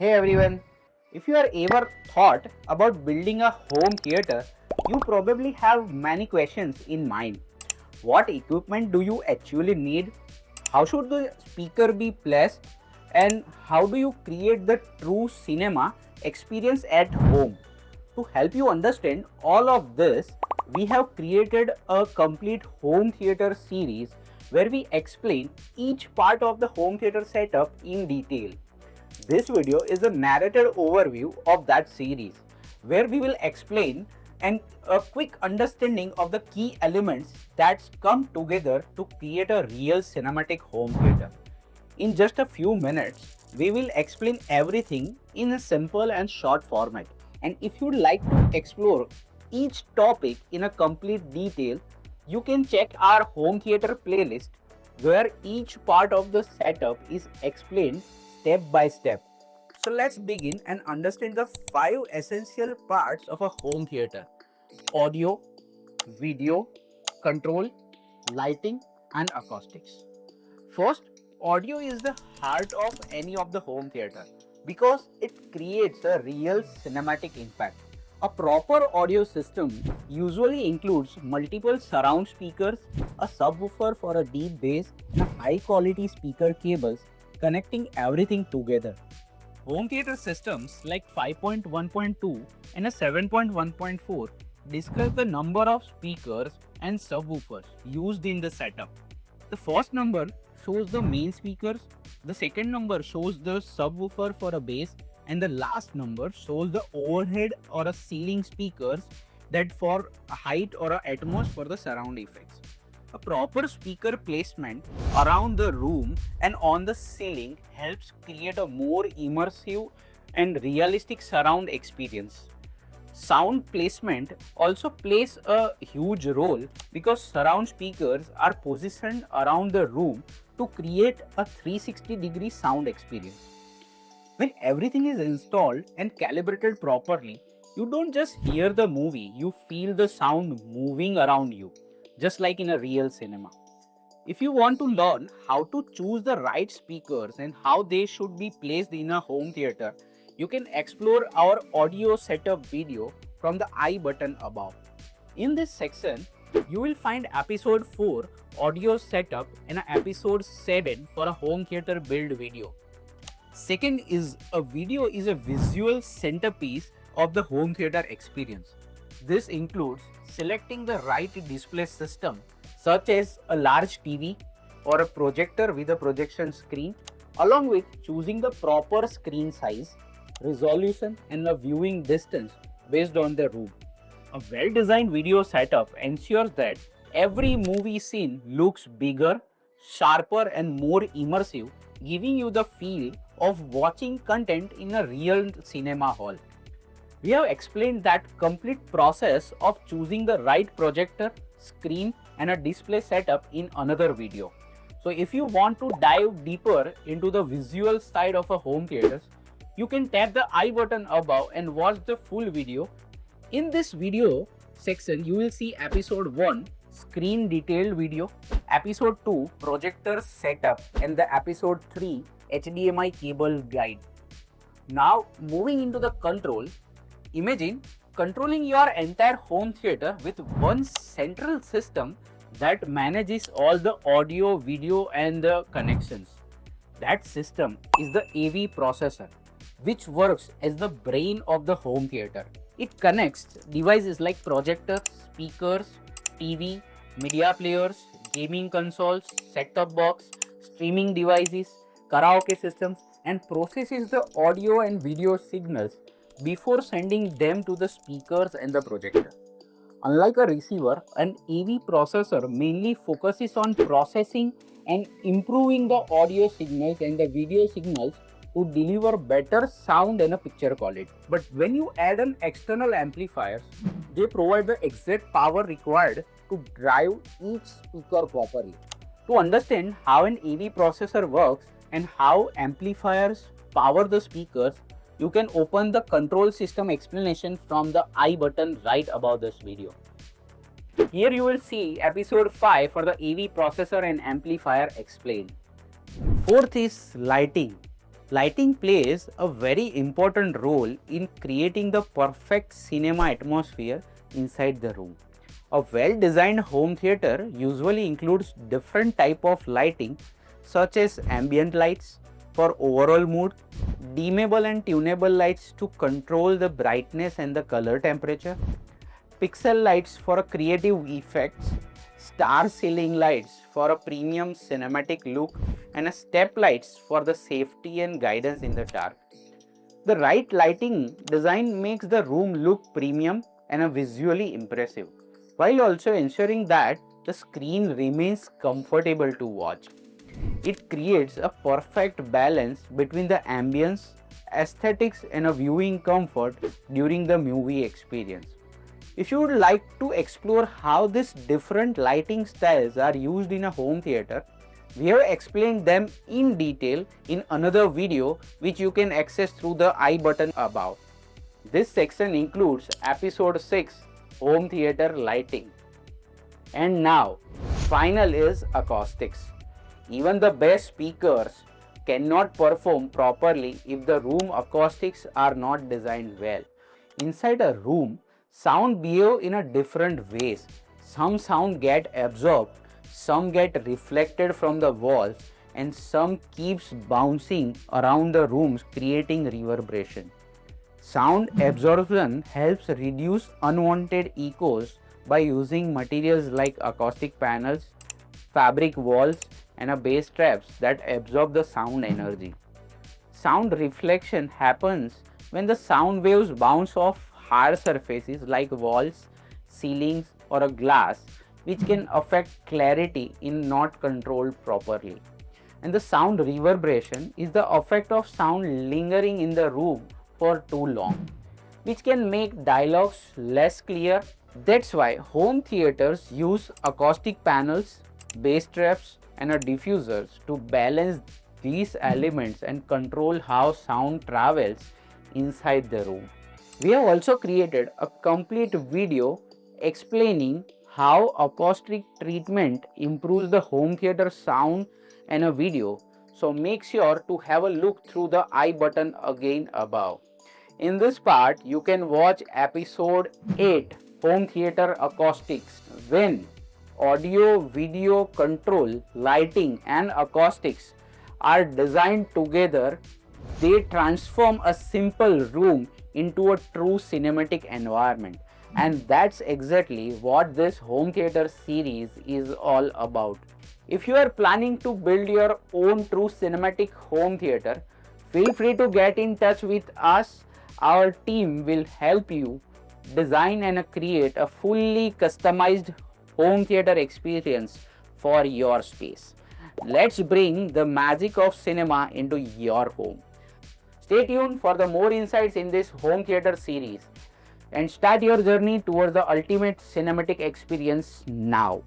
Hey everyone, if you are ever thought about building a home theater, you probably have many questions in mind. What equipment do you actually need? How should the speaker be placed? And how do you create the true cinema experience at home? To help you understand all of this, we have created a complete home theater series where we explain each part of the home theater setup in detail. This video is a narrated overview of that series where we will explain and a quick understanding of the key elements that come together to create a real cinematic home theater. In just a few minutes, we will explain everything in a simple and short format. And if you'd like to explore each topic in a complete detail, you can check our home theater playlist where each part of the setup is explained step by step. So let's begin and understand the five essential parts of a home theater: audio, video, control, lighting, and acoustics. First, audio is the heart of any of the home theater because it creates a real cinematic impact. A proper audio system usually includes multiple surround speakers, a subwoofer for a deep bass, and high quality speaker cables connecting everything together. Home theater systems like 5.1.2 and a 7.1.4 describe the number of speakers and subwoofers used in the setup. The first number shows the main speakers, the second number shows the subwoofer for a bass, and the last number shows the overhead or a ceiling speakers that for a height or a atmos for the surround effects. A proper speaker placement around the room and on the ceiling helps create a more immersive and realistic surround experience. Sound placement also plays a huge role because surround speakers are positioned around the room to create a 360-degree sound experience. When everything is installed and calibrated properly, you don't just hear the movie, you feel the sound moving around you, just like in a real cinema. If you want to learn how to choose the right speakers and how they should be placed in a home theater, you can explore our audio setup video from the I button above. In this section, you will find episode 4 audio setup and episode 7 for a home theater build video. Second is a video is a visual centerpiece of the home theater experience. This includes selecting the right display system such as a large TV or a projector with a projection screen, along with choosing the proper screen size, resolution, and a viewing distance based on the room. A well designed video setup ensures that every movie scene looks bigger, sharper, and more immersive, giving you the feel of watching content in a real cinema hall. We have explained that complete process of choosing the right projector, screen, and a display setup in another video. So if you want to dive deeper into the visual side of a home theater, you can tap the I button above and watch the full video. In this video section, you will see episode 1 screen detailed video, episode 2 projector setup, and the episode 3 HDMI cable guide. Now moving into the control, imagine controlling your entire home theater with one central system that manages all the audio, video, and the connections. That system is the AV processor, which works as the brain of the home theater. It connects devices like projectors, speakers, TV, media players, gaming consoles, set-top box, streaming devices, karaoke systems, and processes the audio and video signals before sending them to the speakers and the projector. Unlike a receiver, an AV processor mainly focuses on processing and improving the audio signals and the video signals to deliver better sound and a picture quality. But when you add an external amplifiers, they provide the exact power required to drive each speaker properly. To understand how an AV processor works and how amplifiers power the speakers, you can open the control system explanation from the I button right above this video. Here you will see episode 5 for the AV processor and amplifier explained. Fourth is lighting. Lighting plays a very important role in creating the perfect cinema atmosphere inside the room. A well-designed home theater usually includes different type of lighting such as ambient lights for overall mood, dimmable and tunable lights to control the brightness and the color temperature, pixel lights for a creative effects, star ceiling lights for a premium cinematic look, and a step lights for the safety and guidance in the dark. The right lighting design makes the room look premium and visually impressive, while also ensuring that the screen remains comfortable to watch. It creates a perfect balance between the ambience, aesthetics, and a viewing comfort during the movie experience. If you would like to explore how these different lighting styles are used in a home theater, we have explained them in detail in another video which you can access through the I button above. This section includes episode 6, Home Theater Lighting. And now, final is acoustics. Even the best speakers cannot perform properly if the room acoustics are not designed well. Inside a room, sound behave in a different ways. Some sound get absorbed, some get reflected from the walls, and some keeps bouncing around the rooms creating reverberation. Sound absorption helps reduce unwanted echoes by using materials like acoustic panels, fabric walls, and bass traps that absorb the sound energy. Sound reflection happens when the sound waves bounce off hard surfaces like walls, ceilings, or a glass, which can affect clarity if not controlled properly. And the sound reverberation is the effect of sound lingering in the room for too long, which can make dialogues less clear. That's why home theaters use acoustic panels, bass traps, and diffusers to balance these elements and control how sound travels inside the room. We have also created a complete video explaining how acoustic treatment improves the home theater sound and a video. So make sure to have a look through the I button again above. In this part, you can watch episode 8, Home Theater Acoustics, when audio, video control, lighting, and acoustics are designed together. They transform a simple room into a true cinematic environment. And that's exactly what this home theater series is all about. If you are planning to build your own true cinematic home theater, feel free to get in touch with us. Our team will help you design and create a fully customized home theater experience for your space. Let's bring the magic of cinema into your home. Stay tuned for the more insights in this home theater series and start your journey towards the ultimate cinematic experience now.